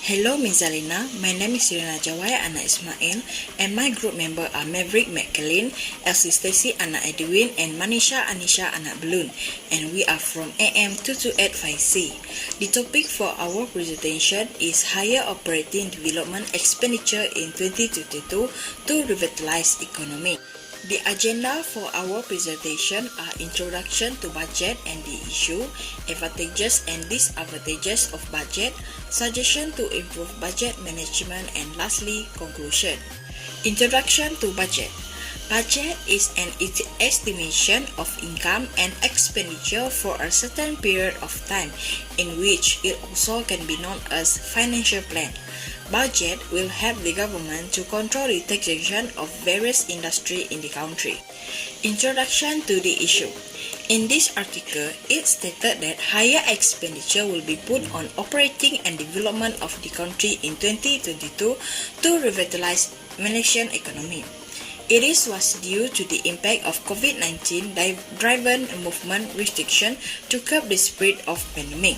Hello Ms. Zalina, my name is Yurina Jawaya Anak Ismail and my group member are Maverick McKellen, Elsie Stacy Anak Edwin and Manisha Anisha Anak Balloon, and we are from AM2285C. The topic for our presentation is higher operating development expenditure in 2022 to revitalize economy. The agenda for our presentation are introduction to budget and the issue, advantages and disadvantages of budget, suggestion to improve budget management, and lastly, conclusion. Introduction to budget. Budget is an estimation of income and expenditure for a certain period of time, in which it also can be known as financial plan. Budget will help the government to control the taxation of various industries in the country. Introduction to the issue. In this article, it stated that higher expenditure will be put on operating and development of the country in 2022 to revitalize Malaysian economy. It was due to the impact of COVID-19 driven movement restriction to curb the spread of pandemic.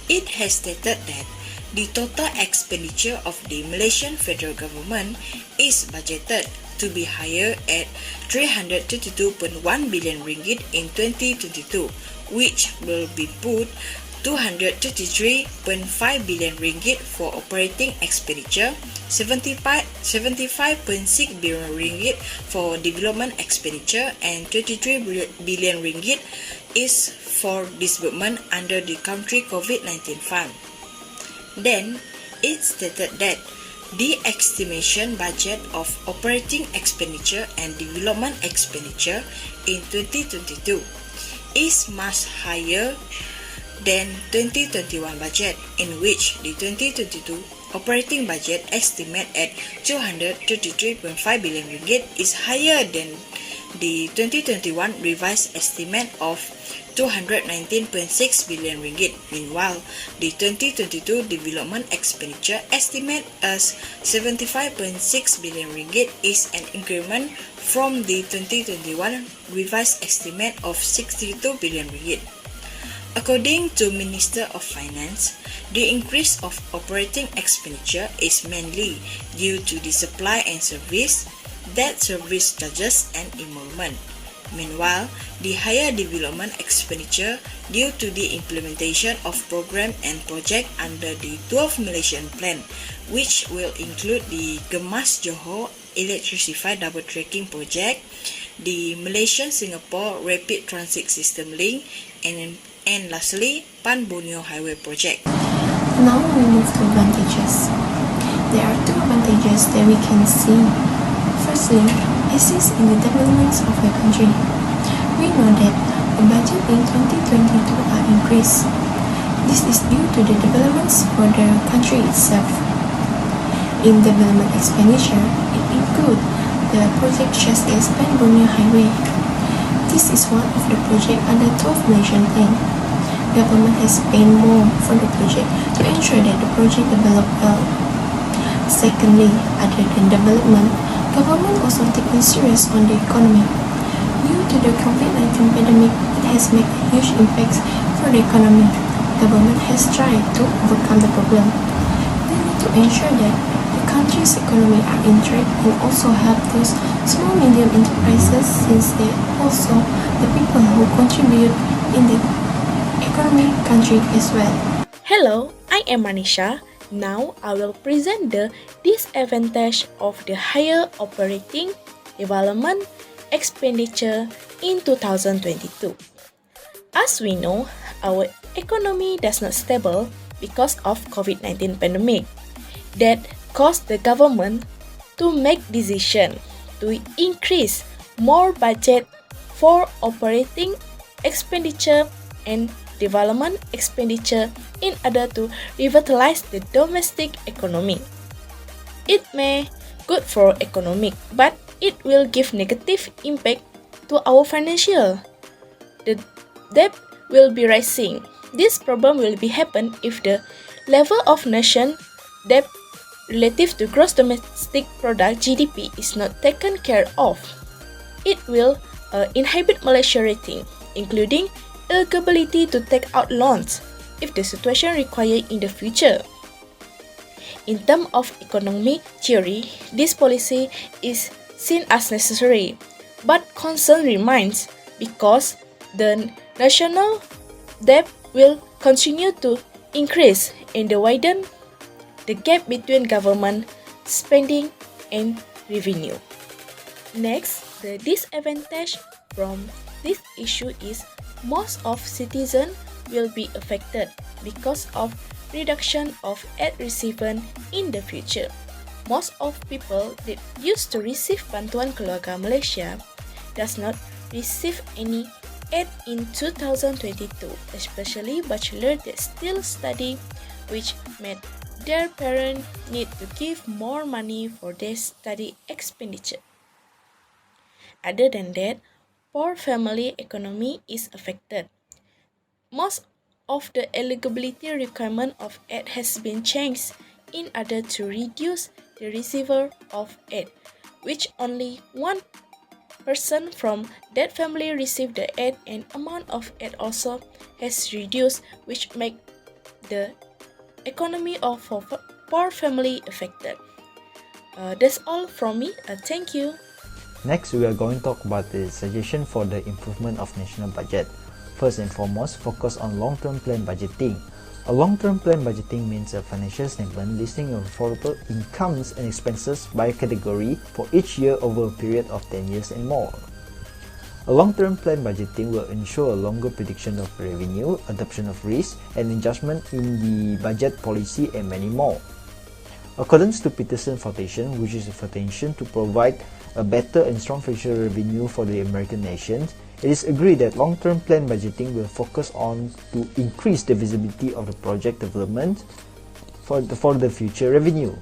It has stated that the total expenditure of the Malaysian federal government is budgeted to be higher at 332.1 billion ringgit in 2022, which will be put 233.5 billion ringgit for operating expenditure, 75.6 billion ringgit for development expenditure, and 23 billion ringgit is for disbursement under the country COVID-19 fund. Then, it stated that the estimation budget of operating expenditure and development expenditure in 2022 is much higher than 2021 budget, in which the 2022 operating budget estimate at 233.5 billion ringgit is higher than the 2021 revised estimate of 219.6 billion ringgit. Meanwhile, the 2022 development expenditure estimate as 75.6 billion ringgit is an increment from the 2021 revised estimate of 62 billion ringgit. According to Minister of Finance, the increase of operating expenditure is mainly due to the supply and service, debt service charges and emolument. Meanwhile, the higher development expenditure due to the implementation of program and project under the 12 Malaysian Plan, which will include the Gemas Johor Electricify Double Tracking Project, the Malaysian-Singapore Rapid Transit System Link, and lastly, Pan Borneo Highway Project. Now we move to advantages. There are two advantages that we can see. Firstly, assist in the development of the country. We know that the budget in 2022 are increased. This is due to the developments for the country itself. In development expenditure, it includes the project such as Pan Borneo Highway. This is one of the projects under 12 Malaysian Plan. Government has paid more for the project to ensure that the project develop well. Secondly, other than development, government also taken serious on the economy. Due to the COVID-19 pandemic, it has made a huge impact for the economy. Government has tried to overcome the problem. They need to ensure that the country's economy are in track and also help those small medium enterprises, since they also the people who contribute in the economy country as well. Hello, I am Manisha. Now I will present the disadvantage of the higher operating development expenditure in 2022. As we know, our economy does not stable because of COVID-19 pandemic that caused the government to make decision to increase more budget for operating expenditure and development expenditure in order to revitalize the domestic economy. It may good for economic, but it will give negative impact to our financial. The debt will be rising. This problem will be happen if the level of nation debt relative to gross domestic product (GDP) is not taken care of. It will inhibit Malaysia rating, including eligibility to take out loans if the situation required in the future. In terms of economic theory, this policy is seen as necessary, but concern remains because the national debt will continue to increase and widen the gap between government spending and revenue. Next, the disadvantage from this issue is most of citizens will be affected because of reduction of aid received in the future. Most of people that used to receive Bantuan Keluarga Malaysia does not receive any aid in 2022, especially bachelor that still study, which made their parents need to give more money for their study expenditure. Other than that, poor family economy is affected. Most of the eligibility requirement of aid has been changed in order to reduce the receiver of aid, which only one person from that family received the aid and amount of aid also has reduced, which make the economy of a poor family affected. That's all from me. Thank you. Next, we are going to talk about the suggestion for the improvement of national budget. First and foremost, focus on long-term plan budgeting. A long-term plan budgeting means a financial statement listing of affordable incomes and expenses by category for each year over a period of 10 years and more. A long-term plan budgeting will ensure a longer prediction of revenue, adoption of risk, and adjustment in the budget policy, and many more. According to Peterson Foundation, which is a foundation to provide a better and strong future revenue for the American nations, it is agreed that long-term plan budgeting will focus on to increase the visibility of the project development for the future revenue.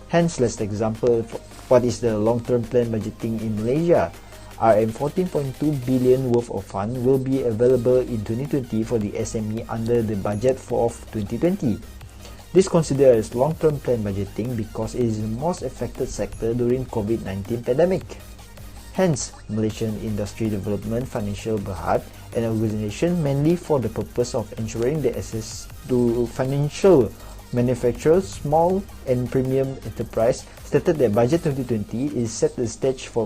Hence, let's take example what is the long-term plan budgeting in Malaysia. RM 14.2 billion worth of fund will be available in 2020 for the SME under the budget for 2020. This considered as long-term plan budgeting because it is the most affected sector during COVID-19 pandemic. Hence, Malaysian Industry Development Financial Berhad, an organization mainly for the purpose of ensuring the access to financial manufacturers, small and premium enterprise, stated that Budget 2020 is set the stage for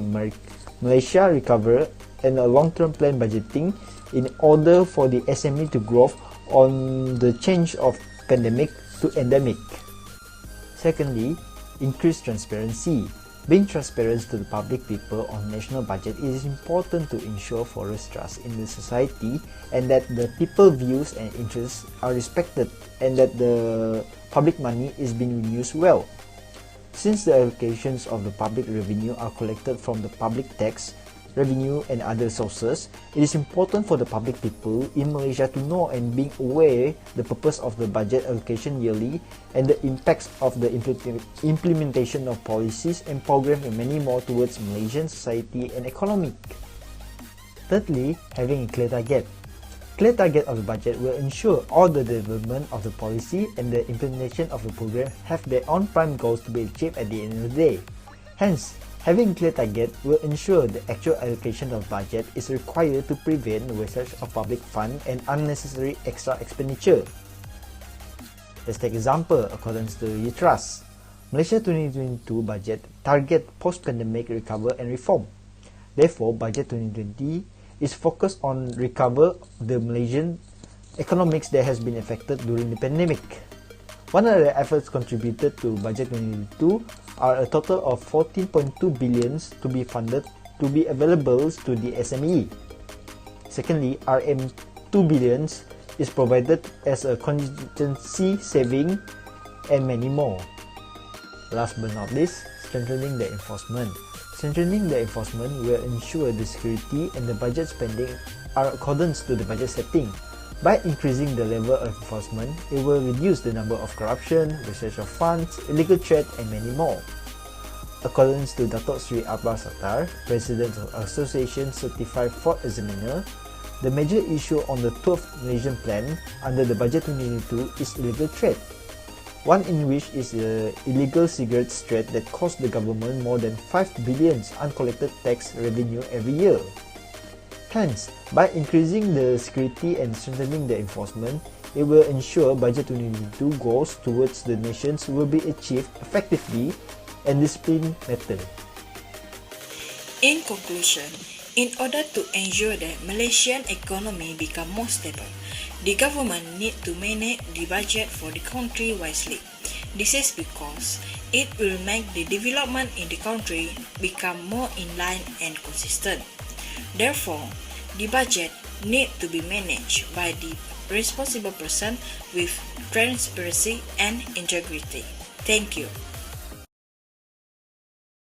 Malaysia recover and a long-term plan budgeting in order for the SME to grow on the change of pandemic to endemic. Secondly, increase transparency. Being transparent to the public people on national budget is important to ensure forest trust in the society and that the people views and interests are respected and that the public money is being used well. Since the allocations of the public revenue are collected from the public tax, revenue and other sources, it is important for the public people in Malaysia to know and being aware the purpose of the budget allocation yearly and the impacts of the implementation of policies and programs and many more towards Malaysian society and economy. Thirdly, having a clear target. Clear target of the budget will ensure all the development of the policy and the implementation of the program have their own prime goals to be achieved at the end of the day. Hence, having clear target will ensure the actual allocation of budget is required to prevent wastage of public fund and unnecessary extra expenditure. Let's take example according to UTRAS. Malaysia 2022 budget target post-pandemic recover and reform. Therefore, budget 2020 is focused on recover the Malaysian economics that has been affected during the pandemic. One of the efforts contributed to budget 2022 are a total of 14.2 billions to be funded to be available to the SME. Secondly, RM 2 billions is provided as a contingency saving and many more. Last but not least, strengthening the enforcement. Strengthening the enforcement will ensure the security and the budget spending are accordance to the budget setting. By increasing the level of enforcement, it will reduce the number of corruption, wastage of funds, illegal trade and many more. According to Datuk Sri Abah Sattar, President of Association Certified Fraud Examiner, the major issue on the 12th Malaysian Plan under the Budget 2022 is illegal trade. One in which is the illegal cigarettes trade that cost the government more than 5 billion uncollected tax revenue every year. Hence, by increasing the security and strengthening the enforcement, It will ensure budget 2022 goals towards the nations will be achieved effectively and disciplined method. In conclusion, in order to ensure that Malaysian economy become more stable, the government need to manage the budget for the country wisely. This is because it will make the development in the country become more in line and consistent. Therefore, the budget need to be managed by the responsible person with transparency and integrity. Thank you.